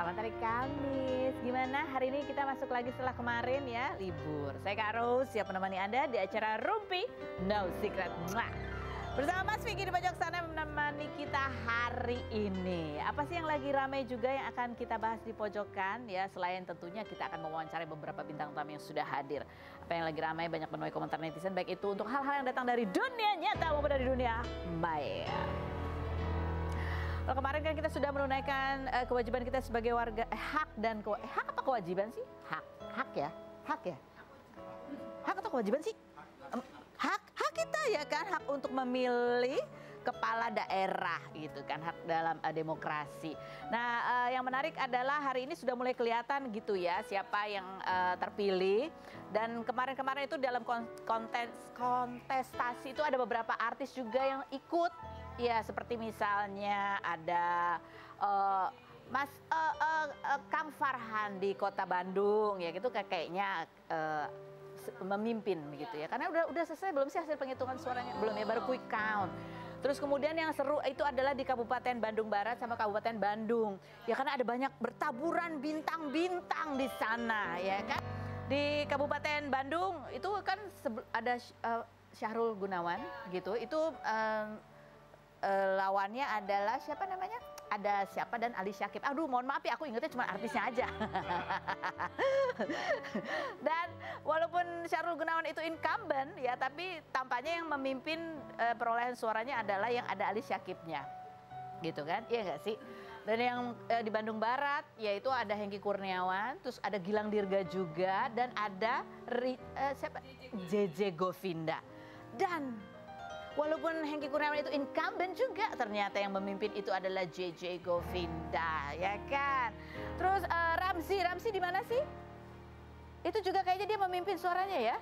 Selamat hari Kamis. Gimana hari ini kita masuk lagi setelah kemarin ya libur. Saya Kak Rose siap menemani Anda di acara Rumpi No Secret. Bersama Mas Vicky di pojok sana menemani kita hari ini. Apa sih yang lagi ramai juga yang akan kita bahas di pojokan ya. Selain tentunya kita akan mewawancarai beberapa bintang tamu yang sudah hadir. Apa yang lagi ramai banyak menuai komentar netizen baik itu untuk hal-hal yang datang dari dunia nyata maupun dari dunia maya. Kalau kemarin kan kita sudah menunaikan kewajiban kita sebagai warga hak apa kewajiban sih? Hak ya? Hak atau kewajiban sih? Hak kita ya kan, hak untuk memilih kepala daerah gitu kan, hak dalam demokrasi. Nah, yang menarik adalah hari ini sudah mulai kelihatan gitu ya siapa yang terpilih. Dan kemarin-kemarin itu dalam kontestasi itu ada beberapa artis juga yang ikut. Ya, seperti misalnya ada Kang Farhan di Kota Bandung ya gitu kayaknya memimpin begitu ya. Karena udah selesai belum sih hasil penghitungan suaranya? Belum ya, baru quick count. Terus kemudian yang seru itu adalah di Kabupaten Bandung Barat sama Kabupaten Bandung. Ya karena ada banyak bertaburan bintang-bintang di sana ya kan. Di Kabupaten Bandung itu kan ada Syahrul Gunawan gitu. Itu lawannya adalah siapa namanya? Ada siapa dan Ali Syakib. Aduh, mohon maaf ya, aku ingetnya cuma artisnya aja. Dan walaupun Syahrul Gunawan itu incumbent ya, tapi tampaknya yang memimpin perolehan suaranya adalah yang ada Ali Syakibnya. Gitu kan? Iya nggak sih? Dan yang di Bandung Barat yaitu ada Hengki Kurniawan, terus ada Gilang Dirga juga dan ada siapa? JJ Govinda. Dan walaupun Hengki Kurniawan itu incumbent juga, ternyata yang memimpin itu adalah JJ Govinda, ya kan? Terus Ramzi di mana sih? Itu juga kayaknya dia memimpin suaranya ya?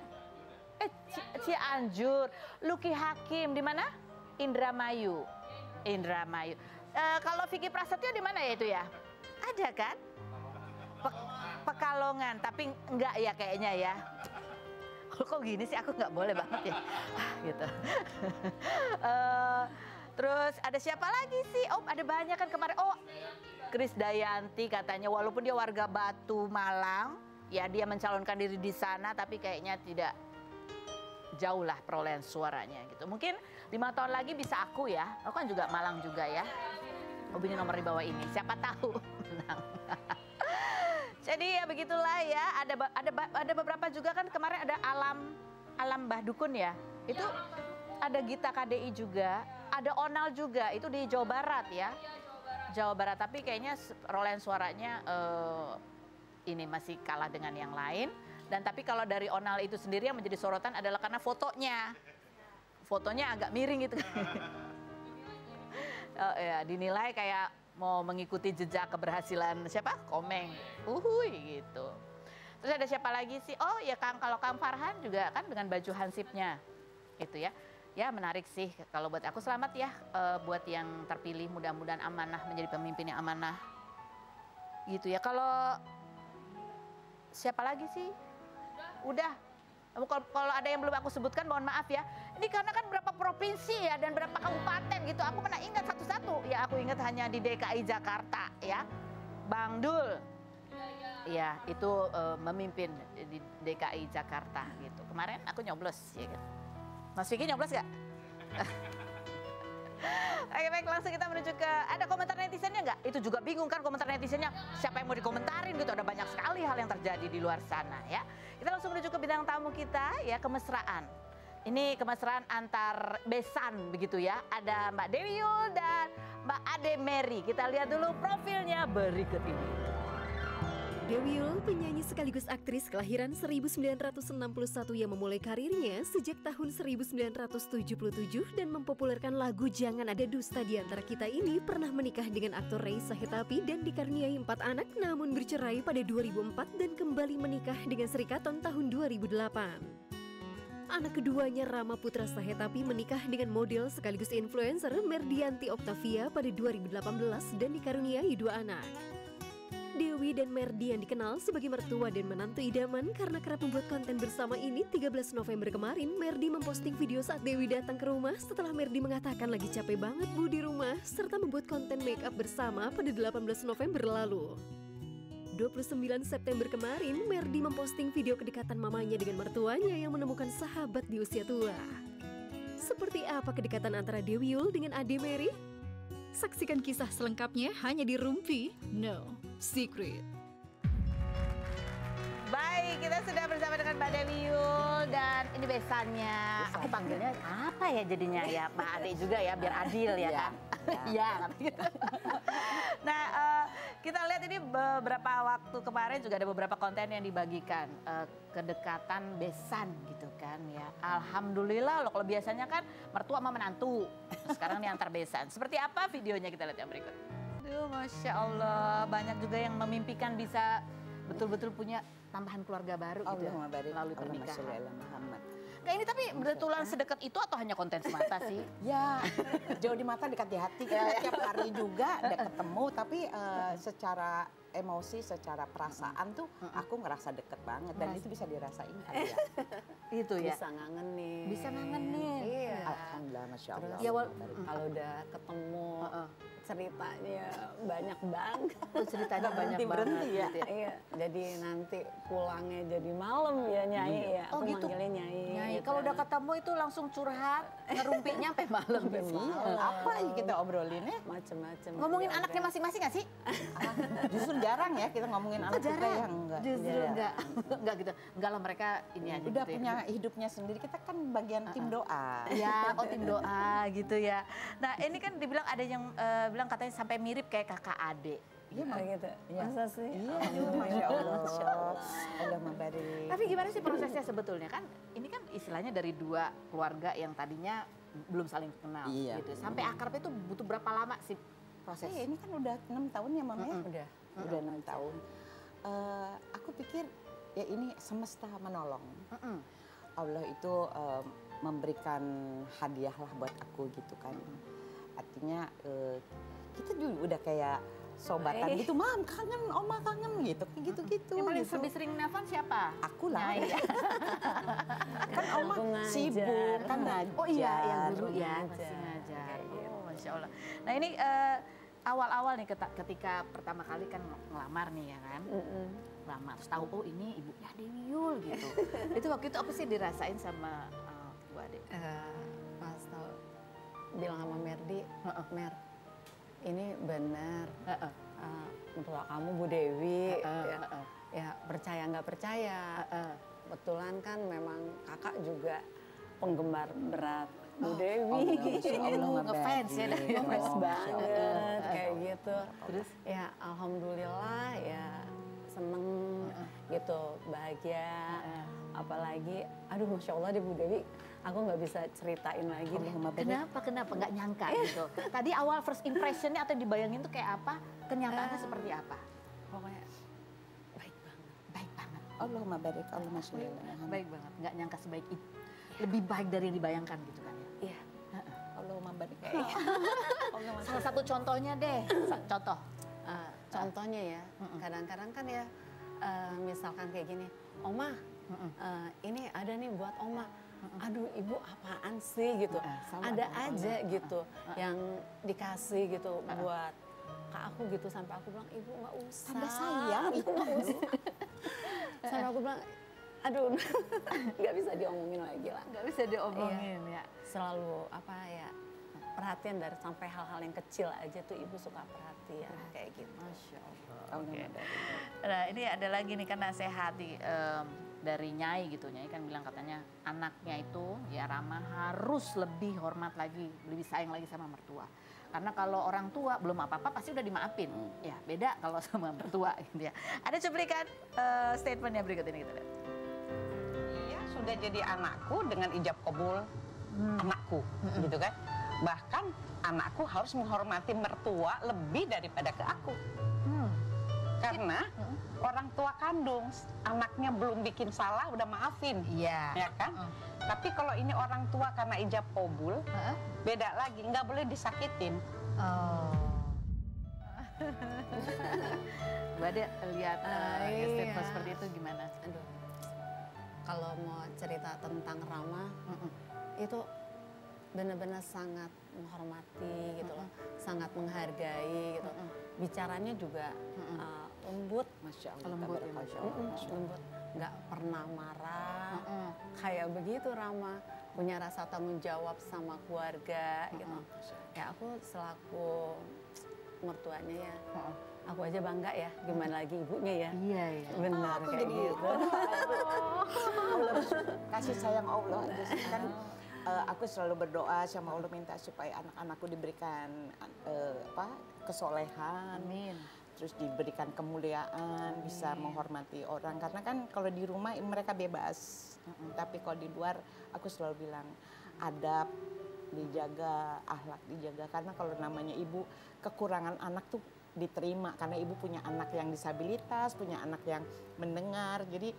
Cianjur. Luki Hakim di mana? Indramayu. Kalau Vicky Prasetyo di mana ya itu ya? Ada kan? Pekalongan, tapi enggak ya kayaknya ya. Kok gini sih, aku nggak boleh banget ya gitu. Terus ada siapa lagi sih? Oh, ada banyak kan kemarin. Oh, Krisdayanti katanya walaupun dia warga Batu Malang ya, dia mencalonkan diri di sana tapi kayaknya tidak jauh lah perolehan suaranya gitu. Mungkin 5 tahun lagi bisa aku ya. Aku kan juga Malang juga ya. Hubungi nomor di bawah ini, siapa tahu menang. Jadi ya begitulah ya, ada beberapa juga kan kemarin ada Alam Mbah Dukun ya. Itu ada Gita KDI juga, ada Onal juga, itu di Jawa Barat ya. Jawa Barat, tapi kayaknya perolehan suaranya ini masih kalah dengan yang lain. Dan tapi kalau dari Onal itu sendiri yang menjadi sorotan adalah karena fotonya. Fotonya agak miring gitu. Oh, ya, dinilai kayak mau mengikuti jejak keberhasilan siapa? Komeng. Uhuy gitu. Terus ada siapa lagi sih? Oh ya kalau Kang Farhan juga kan dengan baju hansipnya. Itu ya. Ya menarik sih kalau buat aku. Selamat ya buat yang terpilih, mudah-mudahan amanah menjadi pemimpin yang amanah. Gitu ya. Kalau siapa lagi sih? Udah. Kalau ada yang belum aku sebutkan mohon maaf ya. Ini karena kan berapa provinsi ya dan berapa kabupaten gitu. Aku pernah ingat satu-satu. Ya aku ingat hanya di DKI Jakarta ya. Bang Dul. Iya itu memimpin di DKI Jakarta gitu. Kemarin aku nyoblos ya gitu. Mas Vicky nyoblos gak? Oke baik, langsung kita menuju ke, ada komentar netizennya nggak? Itu juga bingung kan komentar netizennya, siapa yang mau dikomentarin gitu, ada banyak sekali hal yang terjadi di luar sana ya. Kita langsung menuju ke bintang tamu kita ya, kemesraan. Ini kemesraan antar besan begitu ya, ada Mbak Dewi Yul dan Mbak Ade Mary. Kita lihat dulu profilnya berikut ini. Dewi Yul, penyanyi sekaligus aktris kelahiran 1961 yang memulai karirnya sejak tahun 1977 dan mempopulerkan lagu Jangan Ada Dusta Di Antara Kita ini, pernah menikah dengan aktor Reysa Hetapi dan dikaruniai 4 anak, namun bercerai pada 2004 dan kembali menikah dengan Sri Katon tahun 2008. Anak keduanya, Rama Putra Sahetapi, menikah dengan model sekaligus influencer Merdianti Octavia pada 2018 dan dikaruniai 2 anak. Dewi dan Merdi yang dikenal sebagai mertua dan menantu idaman karena kerap membuat konten bersama ini. 13 November kemarin, Merdi memposting video saat Dewi datang ke rumah setelah Merdi mengatakan lagi capek banget bu di rumah, serta membuat konten make up bersama pada 18 November lalu. 29 September kemarin, Merdi memposting video kedekatan mamanya dengan mertuanya yang menemukan sahabat di usia tua. Seperti apa kedekatan antara Dewi Yull dengan Ade Mary? Saksikan kisah selengkapnya hanya di Rumpi No Secret. Baik, kita sudah bersama dengan Mbak Dewi Yull dan ini besannya. Aku panggilnya apa ya jadinya ya, Mbak Ade juga ya, biar adil ya kan? Iya. Nah, kita lihat ini beberapa waktu kemarin juga ada beberapa konten yang dibagikan kedekatan besan gitu kan ya. Alhamdulillah loh, kalau biasanya kan mertua sama menantu, sekarang ini antar besan. Seperti apa videonya, kita lihat yang berikut. Aduh, Masya Allah, banyak juga yang memimpikan bisa betul-betul punya tambahan keluarga baru gitu ya, melalui pernikahan. Kayak ini tapi betulan sedekat itu atau hanya konten semata sih? Ya, jauh di mata dekat di hati. Tiap hari juga ada ketemu, tapi secara emosi, secara perasaan tuh aku ngerasa deket banget. Dan itu bisa dirasain kali ya. Itu ya? Bisa ngangenin. Bisa ngangenin. Iya. Alhamdulillah, Masya Allah. Ya, Kalau udah ketemu ceritanya banyak banget. Ceritanya banyak berhenti ya. Gitu ya. Iya, jadi nanti pulangnya jadi malam ya Nyai ya. Oh, Aku gitu? manggilnya Nyai. Nyai, gitu. kalau udah ketemu itu langsung curhat, ngerumpinya sampai malam. Apa yang kita obrolin ya? Macem-macem. Ngomongin Iya, anaknya udah. masing-masing nggak sih? Justru jarang ya kita ngomongin anak kita yang enggak. Justru enggak gitu. Enggak lah, mereka ini aja Udah gitu ya. punya hidupnya sendiri, kita kan bagian tim doa. Ya, oh tim doa gitu ya. Nah, ini kan dibilang ada yang bilang katanya sampai mirip kayak kakak adik. Iya, Kayak gitu. Iya. Masa sih? Iya, Masya Allah. Allah membarik. Tapi gimana sih prosesnya sebetulnya? Kan ini kan istilahnya dari dua keluarga yang tadinya belum saling kenal Iya. gitu. Sampai akrab itu butuh berapa lama sih proses? Ini kan udah 6 tahun ya Mama ya? Udah. 6 tahun. Aku pikir ya ini semesta menolong. Allah itu memberikan hadiah lah buat aku gitu kan. Artinya kita juga udah kayak sobatan gitu, Mam kangen, Oma kangen gitu, kayak gitu-gitu. Yang paling gitu. lebih sering nelfon siapa? Aku lah. Nyai. Kan Oma Aku ngajar. sibuk kan ngajar. Oh iya, yang guru ya, ngajar. masih ngajar. Kayak gitu. Oh, Masya Allah. Nah ini awal-awal nih ketika pertama kali kan ngelamar nih ya kan. Ngelamar, terus tahu oh ini ibunya Dewi Yull gitu. Itu waktu itu apa sih dirasain sama Bu Ade? Pas tau bilang sama Merdi, Mer, ini benar. Mertua kamu Bu Dewi, ya percaya nggak percaya. Kebetulan kan memang kakak juga penggemar berat Bu Dewi. Ngefans ya, Ngefans banget kayak gitu. Terus? Ya alhamdulillah ya seneng gitu, bahagia. Apalagi, aduh Masya Allah di Bu Dewi, aku nggak bisa ceritain lagi deh. Kenapa nggak nyangka gitu? Tadi awal first impressionnya atau dibayangin tuh kayak apa? Kenyataannya seperti apa? Pokoknya baik banget. Baik banget. Allahumma barik, Allahumma sholli ala Muhammad. Baik banget, nggak nyangka sebaik itu. Lebih baik dari yang dibayangkan gitu kan ya? Iya. Allahumma barik. Salah satu contohnya deh, contoh. Contohnya ya, kadang-kadang kan ya misalkan kayak gini, Oma, ini ada nih buat Oma. Aduh ibu apaan sih gitu. Ada aja gitu yang dikasih gitu buat kak aku gitu. Sampai aku bilang ibu nggak usah. Tanda sayang ibu nggak usah. Sampai aku bilang aduh nggak bisa diomongin lagi lah. Nggak bisa diomongin ya. Selalu apa ya, perhatian dari sampai hal-hal yang kecil aja tuh ibu suka perhatian kayak gitu. Masya Allah. Allahumma barik. Nah ini ada lagi nih kan nasihat dari Nyai gitu. Nyai kan bilang katanya anaknya itu ya Rama harus lebih hormat lagi, lebih sayang lagi sama mertua. Karena kalau orang tua belum apa-apa pasti udah dimaafin. Ya beda kalau sama mertua gitu ya. Ada cuplikan statementnya berikut ini kita lihat. Iya sudah jadi anakku dengan ijab kabul anakku gitu kan. Bahkan anakku harus menghormati mertua lebih daripada ke aku. Karena orang tua kandung anaknya belum bikin salah udah maafin. Iya. Ya kan? Tapi kalau ini orang tua karena ijab kabul beda lagi, nggak boleh disakitin. Oh. Mbak Ade lihat statement seperti itu gimana? Aduh, kalau mau cerita tentang Rama, itu benar-benar sangat menghormati gitu loh, sangat menghargai gitu. Bicaranya juga lembut. Masya Allah. Lembut ya, Masya Allah. Lembut, nggak pernah marah. Kayak begitu Rama, punya rasa tanggung jawab sama keluarga gitu. Ya aku selaku mertuanya ya, aku aja bangga ya, gimana lagi ibunya ya. Iya, iya. Benar Aku kayak jadi gitu. kasih sayang Allah aja sih kan. Aku selalu berdoa sama Allah minta supaya anak-anakku diberikan kesolehan, Amin. terus diberikan kemuliaan, bisa menghormati orang. Karena kan kalau di rumah mereka bebas, tapi kalau di luar aku selalu bilang adab dijaga, akhlak dijaga. Karena kalau namanya ibu, kekurangan anak tuh diterima karena ibu punya anak yang disabilitas, punya anak yang mendengar. Jadi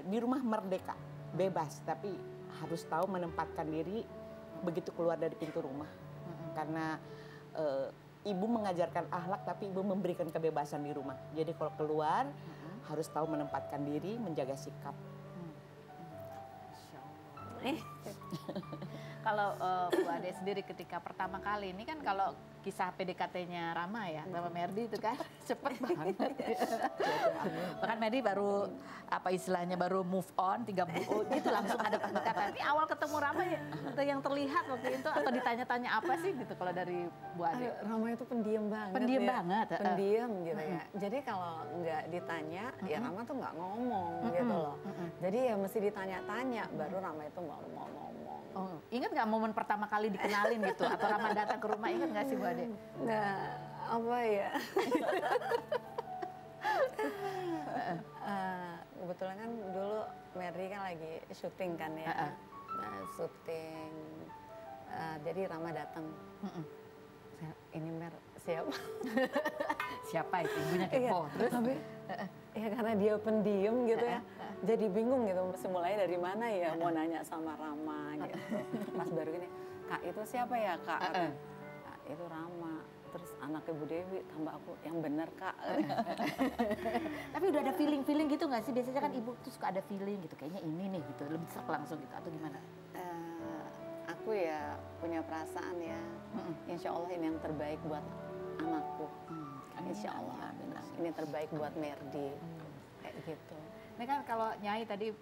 di rumah merdeka, bebas, tapi harus tahu menempatkan diri begitu keluar dari pintu rumah. Karena ibu mengajarkan akhlak tapi ibu memberikan kebebasan di rumah. Jadi kalau keluar harus tahu menempatkan diri, menjaga sikap. Kalau Bu Ade sendiri ketika pertama kali ini kan kalau kisah PDKT-nya Rama ya, sama Merdi itu kan cepet banget. Bahkan Merdi baru apa istilahnya baru move on 3 bulan itu langsung ada pendekatan. Ini awal ketemu Rama ya, yang terlihat waktu itu atau ditanya-tanya apa sih gitu kalau dari Bu Ade? Rama itu pendiam banget. Pendiam ya. banget. Pendiam gitu ya. Jadi kalau nggak ditanya, ya Rama tuh nggak ngomong gitu loh. Jadi ya mesti ditanya-tanya, baru Rama itu mau ngomong. Oh, ingat nggak momen pertama kali dikenalin gitu atau Rama datang ke rumah, ingat nggak sih Bu Ade? Nah, apa ya? Kebetulan kan dulu Merdi kan lagi syuting kan ya. Nah, syuting. Jadi Rama datang. Ini Mer siapa? Siapa itu ibunya kepo? Terus tapi ya karena dia pendiam gitu ya. Jadi bingung gitu mesti mulai dari mana ya mau nanya sama Rama gitu. Pas baru gini, Kak itu siapa ya Kak? Nah, itu Rama. Terus anak Ibu Dewi tambah aku yang benar Kak. Tapi udah ada feeling gitu nggak sih? Biasanya kan ibu tuh suka ada feeling gitu, kayaknya ini nih gitu, lebih serk langsung gitu atau gimana? Aku ya punya perasaan ya, insya Allah ini yang terbaik buat anakku. Insya Allah ini terbaik buat Merdi, kayak gitu. Ini kan kalau Nyai tadi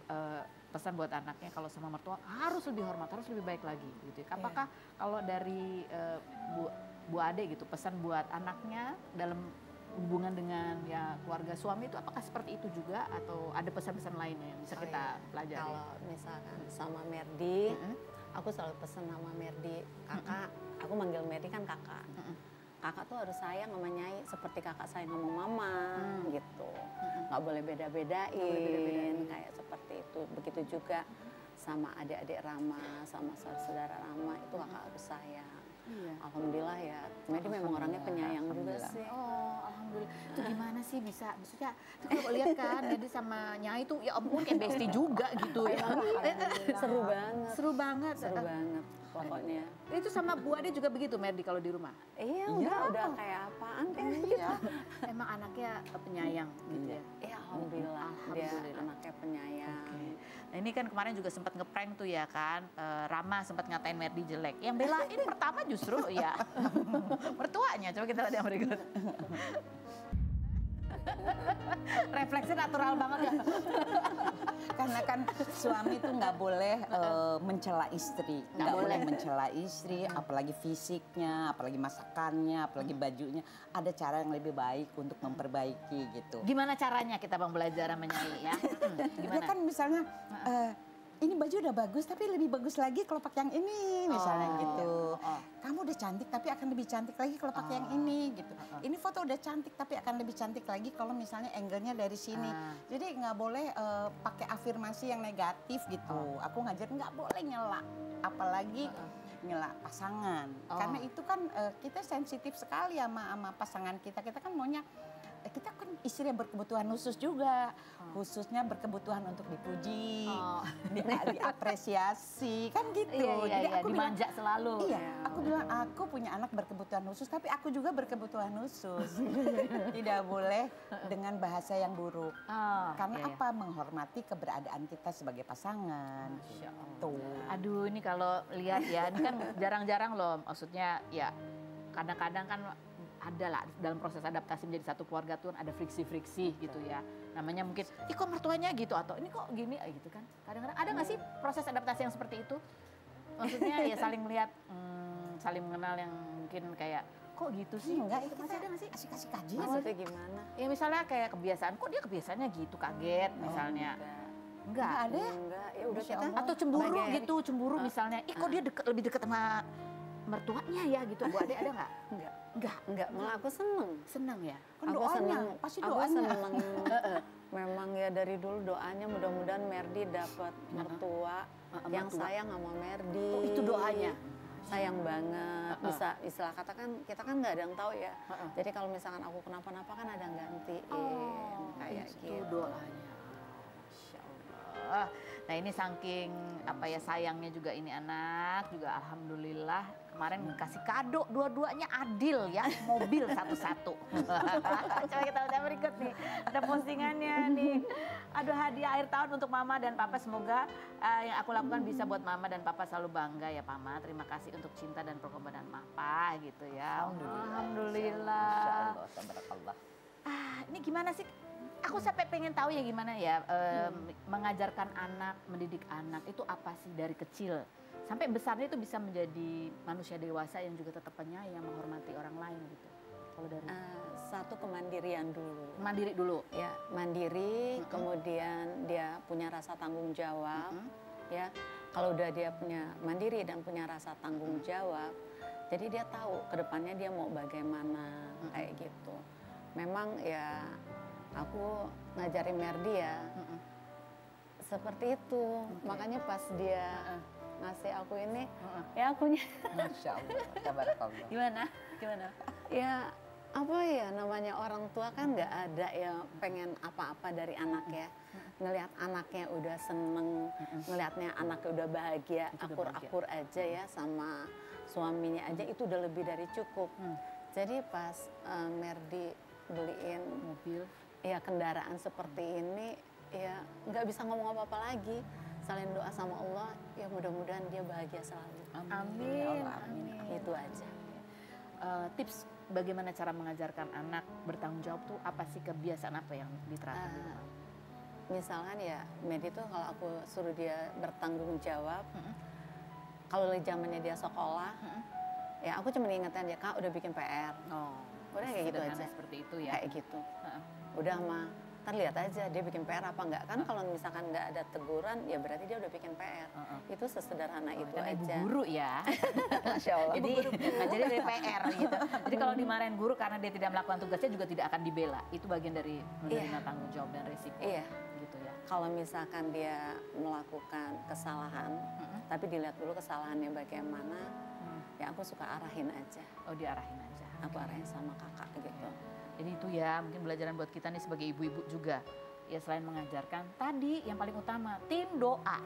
pesan buat anaknya kalau sama mertua harus lebih hormat, harus lebih baik lagi gitu. Apakah kalau dari Bu Ade gitu pesan buat anaknya dalam hubungan dengan ya keluarga suami itu apakah seperti itu juga atau ada pesan-pesan lainnya yang bisa kita pelajari? Kalau misalkan sama Merdi, aku selalu pesan sama Merdi, kakak, aku manggil Merdi kan kakak. Kakak tuh harus sayang sama Nyai seperti kakak sayang sama mama gitu. Nggak boleh beda-bedain kayak seperti itu. Begitu juga sama adik-adik Rama, sama saudara Rama itu kakak harus sayang. Alhamdulillah ya, Merdi memang orangnya penyayang juga sih. Oh, alhamdulillah. Itu gimana sih bisa, maksudnya itu kalau lihat kan Merdi sama Nyai itu ya ampun kayak bestie juga gitu ya. Seru banget. Seru banget. Seru banget pokoknya. Itu sama Bu Ade juga begitu Merdi kalau di rumah? Iya, udah kayak apaan Iya. Emang anaknya penyayang gitu ya? Iya, alhamdulillah. Dia anaknya penyayang. Nah ini kan kemarin juga sempat ngeprank tuh ya kan, Rama sempat ngatain Merdi jelek. Yang belain pertama justru ya mertuanya. Coba kita lihat yang berikut. Refleksnya natural banget ya. Karena kan suami itu nggak boleh mencela istri, nggak boleh mencela istri, apalagi fisiknya, apalagi masakannya, apalagi bajunya. Ada cara yang lebih baik untuk memperbaiki gitu. Gimana caranya kita Bang belajar sama Nyai ya? Dia kan misalnya ini baju udah bagus tapi lebih bagus lagi kalau pakai yang ini misalnya gitu. Kamu udah cantik tapi akan lebih cantik lagi kalau pakai yang ini gitu. Ini foto udah cantik tapi akan lebih cantik lagi kalau misalnya angle-nya dari sini. Jadi nggak boleh pakai afirmasi yang negatif gitu. Aku ngajarin nggak boleh nyela, apalagi nyela pasangan. Karena itu kan kita sensitif sekali sama pasangan kita. Kita kan maunya kita kan istri yang berkebutuhan khusus juga, khususnya berkebutuhan untuk dipuji, diapresiasi, kan gitu. Jadi aku dimanja selalu. Iya, aku bilang aku punya anak berkebutuhan khusus, tapi aku juga berkebutuhan khusus. Tidak boleh dengan bahasa yang buruk. Karena apa? Menghormati keberadaan kita sebagai pasangan. Tuh. Aduh, ini kalau lihat ya, ini kan jarang-jarang loh. Maksudnya ya kadang-kadang kan ada lah dalam proses adaptasi menjadi satu keluarga tuh ada friksi-friksi gitu ya. Namanya mungkin, ih kok mertuanya gitu atau ini kok gini gitu kan. Kadang-kadang ada nggak sih proses adaptasi yang seperti itu? Maksudnya ya saling melihat, saling mengenal yang mungkin kayak kok gitu sih? Enggak, itu masih ada nggak sih? kasih kaji. Maksudnya gimana? Ya misalnya kayak kebiasaan, kok dia kebiasaannya gitu kaget misalnya. Enggak ada. Enggak, ya udah Masya kita Allah. atau cemburu Bagian- gitu, cemburu misalnya. Ih kok dia lebih deket sama mertuanya ya gitu. Bu Ade ada nggak? Enggak, malah aku seneng. Senang ya? Kan Aku doanya, seneng, pasti aku doanya. seneng. Memang ya dari dulu doanya mudah-mudahan Merdi dapat mertua yang mertua. sayang sama Merdi. Oh, itu doanya? Sayang banget. Bisa istilah kata kan kita kan nggak ada yang tahu ya. Jadi kalau misalkan aku kenapa-napa kan ada yang gantiin kayak itu gitu. doanya. Masya Allah. Nah ini saking apa ya sayangnya juga ini anak juga alhamdulillah kemarin kasih kado dua-duanya adil ya mobil satu-satu. Coba kita lihat berikut nih ada postingannya nih. Aduh hadiah akhir tahun untuk mama dan papa semoga yang aku lakukan bisa buat mama dan papa selalu bangga ya Pama. Terima kasih untuk cinta dan pengorbanan papa gitu ya. Alhamdulillah. Masya Allah, tabarakallah. Ini gimana sih? Aku sampai pengen tahu ya gimana ya mengajarkan anak, mendidik anak itu apa sih dari kecil sampai besarnya itu bisa menjadi manusia dewasa yang juga tetap penyayang, menghormati orang lain gitu. Kalau dari Satu kemandirian dulu. mandiri dulu. Ya, mandiri, kemudian dia punya rasa tanggung jawab. Ya, kalau udah dia punya mandiri dan punya rasa tanggung jawab, jadi dia tahu ke depannya dia mau bagaimana kayak gitu. Memang ya aku ngajarin Merdi ya seperti itu. Makanya pas dia ngasih aku ini, ya akunya Masya Allah, tabarakallah. Gimana? Gimana? ya apa ya namanya orang tua kan nggak ada ya pengen apa-apa dari anak ya. Ngelihat anaknya udah seneng, ngelihatnya anaknya udah bahagia, akur-akur aja ya sama suaminya aja itu udah lebih dari cukup. Jadi pas Merdi beliin Mobil. ya kendaraan seperti ini ya nggak bisa ngomong apa-apa lagi. Selain doa sama Allah, ya mudah-mudahan dia bahagia selalu. Amin. Ya Allah, amin. Itu aja. Tips bagaimana cara mengajarkan anak bertanggung jawab tuh apa sih kebiasaan apa yang diterapkan di rumah? Misalkan ya, Medi tuh kalau aku suruh dia bertanggung jawab, kalau zamannya dia sekolah, ya aku cuma ingetin dia, Kak udah bikin PR. Oh, Udah kayak gitu sederhana aja. seperti itu ya. Kayak gitu. Udah mah, ntar lihat aja dia bikin PR apa enggak. Kan kalau misalkan nggak ada teguran, ya berarti dia udah bikin PR. Itu sesederhana itu Dan ibu aja. guru ya. Masya Allah. Jadi ngajarin dari PR gitu. Jadi kalau dimarahin guru karena dia tidak melakukan tugasnya juga tidak akan dibela. Itu bagian dari menerima tanggung jawab dan resiko. Iya. Gitu ya. Kalau misalkan dia melakukan kesalahan, tapi dilihat dulu kesalahannya bagaimana, ya aku suka arahin aja. Oh diarahin aja. Aku arahin sama kakak gitu. Jadi itu ya mungkin pelajaran buat kita nih sebagai ibu-ibu juga. Ya selain mengajarkan, tadi yang paling utama tim doa.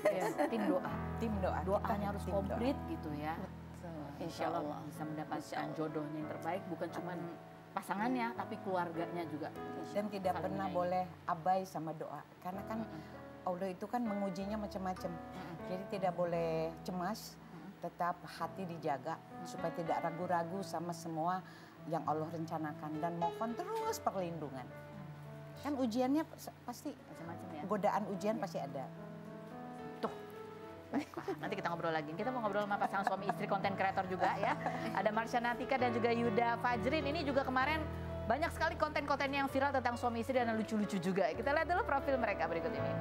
Ya, tim doa. Tim doa. Doanya harus tim komplit gitu ya. Insya Allah. Bisa mendapatkan jodohnya yang terbaik bukan cuma pasangannya tapi keluarganya juga. Dan tidak Saling pernah menyayangi. boleh abai sama doa. Karena kan Allah itu kan mengujinya macam-macam. Jadi tidak boleh cemas, tetap hati dijaga supaya tidak ragu-ragu sama semua yang Allah rencanakan dan mohon terus perlindungan. Kan ujiannya pasti Macam-macam ya. godaan ujian pasti ada. Tuh. Baiklah, nanti kita ngobrol lagi. Kita mau ngobrol sama pasangan suami istri konten kreator juga ya. Ada Marsha Natika dan juga Yuda Fajrin. Ini juga kemarin banyak sekali konten-konten yang viral tentang suami istri dan lucu-lucu juga. Kita lihat dulu profil mereka berikut ini.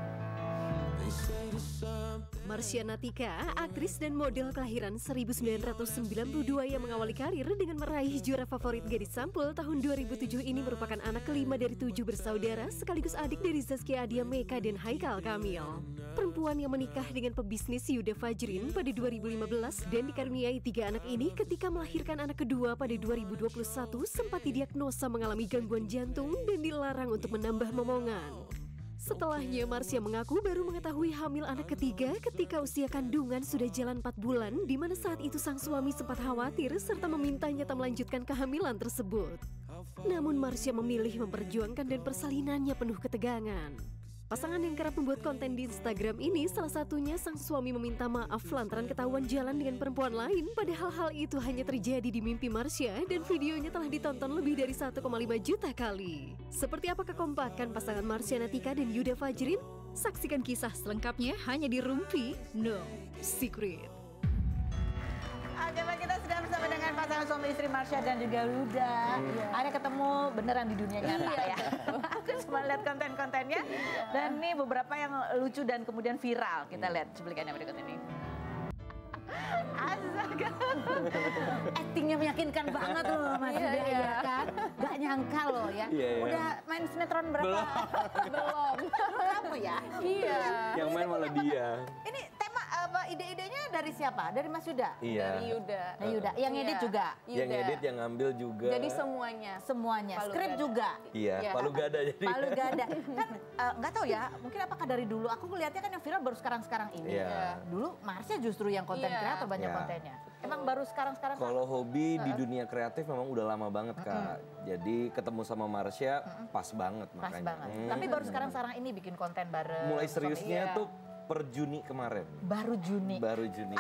Marsha Natika, aktris dan model kelahiran 1992 yang mengawali karir dengan meraih juara favorit Gadis Sampul tahun 2007 ini merupakan anak kelima dari 7 bersaudara sekaligus adik dari Zaskia Adia Meka dan Haikal Kamil. Perempuan yang menikah dengan pebisnis Yuda Fajrin pada 2015 dan dikaruniai 3 anak ini ketika melahirkan anak kedua pada 2021 sempat didiagnosa mengalami gangguan jantung dan dilarang untuk menambah momongan. Setelahnya, Marsha mengaku baru mengetahui hamil anak ketiga ketika usia kandungan sudah jalan 4 bulan, di mana saat itu sang suami sempat khawatir serta memintanya tak melanjutkan kehamilan tersebut. Namun Marsha memilih memperjuangkan dan persalinannya penuh ketegangan. Pasangan yang kerap membuat konten di Instagram ini salah satunya sang suami meminta maaf lantaran ketahuan jalan dengan perempuan lain, padahal hal itu hanya terjadi di mimpi Marsha dan videonya telah ditonton lebih dari 1,5 juta kali. Seperti apa kekompakan pasangan Marsha Natika dan Yuda Fajrin? Saksikan kisah selengkapnya hanya di Rumpi No Secret. Oke, Pak, kita sudah bersama dengan pasangan suami istri Marsha dan juga Yuda. Akhirnya ketemu beneran di dunia nyata ya. Aku cuma lihat konten-kontennya. Dan ini beberapa yang lucu dan kemudian viral. Kita lihat cuplikannya berikut ini. Astaga. Actingnya meyakinkan banget loh Mas Yuda ya kan. Gak nyangka loh ya. Udah main sinetron berapa? Belum. Kamu ya? Iya. Yang main malah dia. Ini tema apa ide-idenya dari siapa? Dari Mas Yuda? Iya. Dari Yuda. Nah, Yuda. Yang edit juga? Yang edit, yang ngambil juga. Jadi semuanya. Semuanya. Palu Skrip gada. juga? Iya, Iya. Palu Gada jadi. Palu Gada. Kan nggak tahu ya, mungkin apakah dari dulu, aku melihatnya kan yang viral baru sekarang-sekarang ini. Iya. Dulu Marsha justru yang konten Iya. kreator banyak Iya. kontennya. Emang baru sekarang-sekarang? Kalau hobi di dunia kreatif memang udah lama banget Kak. Jadi ketemu sama Marsha pas banget Pas makanya. banget. Tapi baru sekarang-sekarang ini bikin konten bareng. Mulai suami. seriusnya Iya. tuh per Juni kemarin. Baru Juni. Baru Juni.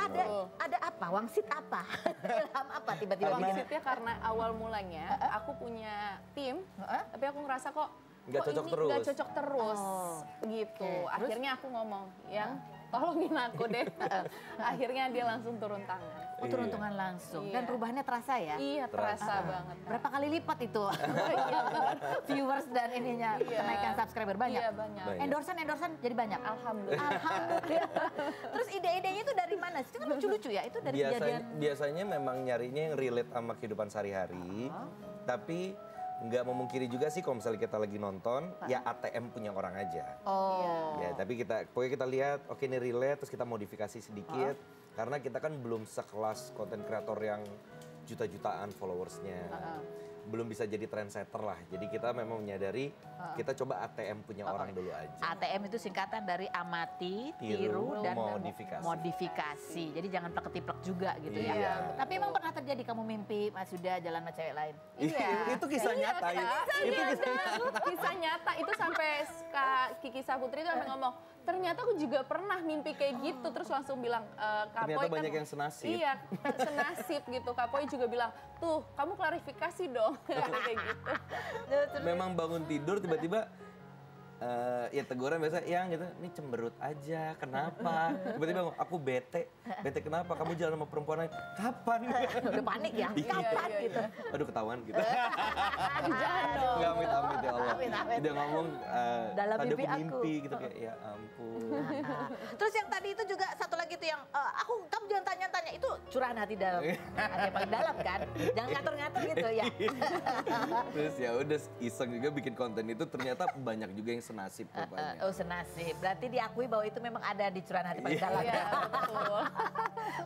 Ada apa? Wangsit apa? Ilham apa tiba-tiba bikin? Maksudnya karena awal mulanya aku punya tim, tapi aku ngerasa kok Nggak cocok ini terus. nggak cocok terus, gitu. Oke, terus? Akhirnya aku ngomong, yang tolongin aku deh. Akhirnya dia langsung turun tangan. Oh, turun tangan langsung. Dan Iya. perubahannya terasa ya? Iya, terasa banget. Berapa kali lipat itu viewers dan ininya Iya. kenaikan subscriber banyak? Iya, banyak. Banyak. Endorsan jadi banyak? Alhamdulillah. Alhamdulillah. Terus ide-idenya itu dari mana? Itu kan lucu-lucu ya? Itu dari kejadian? Biasanya memang nyarinya yang relate sama kehidupan sehari-hari. Tapi nggak memungkiri juga sih kalau misalnya kita lagi nonton, ya ATM punya orang aja. Oh. Ya, tapi pokoknya kita lihat, oke ini relate, terus kita modifikasi sedikit. Karena kita kan belum sekelas konten kreator yang juta-jutaan followersnya. Belum bisa jadi trendsetter lah. Jadi kita memang menyadari, kita coba ATM punya orang dulu aja. ATM itu singkatan dari amati, tiru, dan modifikasi. modifikasi. Jadi jangan plek-ketiplek juga gitu Iya. ya. Tapi emang pernah terjadi kamu mimpi Mas Yuda jalan sama cewek lain? Iya. Itu kisah nyata. Itu kisah nyata. Kisah nyata itu sampai Kak Kiki Saputri itu sampai ngomong, ternyata aku juga pernah mimpi kayak gitu. Terus langsung bilang, Kak Ternyata Poi banyak kan, yang senasib. Iya, senasib gitu. Kak Poi juga bilang, tuh kamu klarifikasi dong. Kayak gitu. Memang bangun tidur tiba-tiba ya teguran biasa yang gitu, ini cemberut aja, kenapa? Tiba-tiba aku bete kenapa? Kamu jalan sama perempuan lain, kapan? Udah panik ya? Iya. Kapan gitu? Aduh ketahuan gitu. Aduh jangan dong. Nggak amit-amit ya Allah. Amit-amit. Dia ngomong, Dalam tadi mimpi aku aku. mimpi gitu kayak, ya ampun. Terus yang tadi itu juga satu lagi tuh yang kamu jangan tanya-tanya, itu curahan hati dalam, hati yang paling dalam kan? Jangan ngatur-ngatur gitu ya. Terus ya udah iseng juga bikin konten itu, ternyata banyak juga yang senasib rupanya. Oh senasib, berarti diakui bahwa itu memang ada di curahan hati paling dalam. Iya, betul.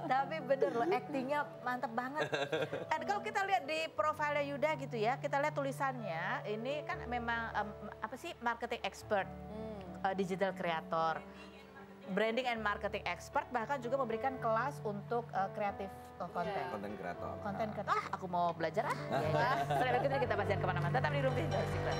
Tapi bener loh, actingnya mantep banget. Dan kalau kita lihat di profilnya Yuda gitu ya, kita lihat tulisannya, ini kan memang apa sih, marketing expert, digital creator, branding and marketing expert, bahkan juga memberikan kelas untuk kreatif konten. Konten kreator. Konten kreator, aku mau belajar ya. Setelah itu kita bahas kemana-mana, tetap di Rumpi Secret.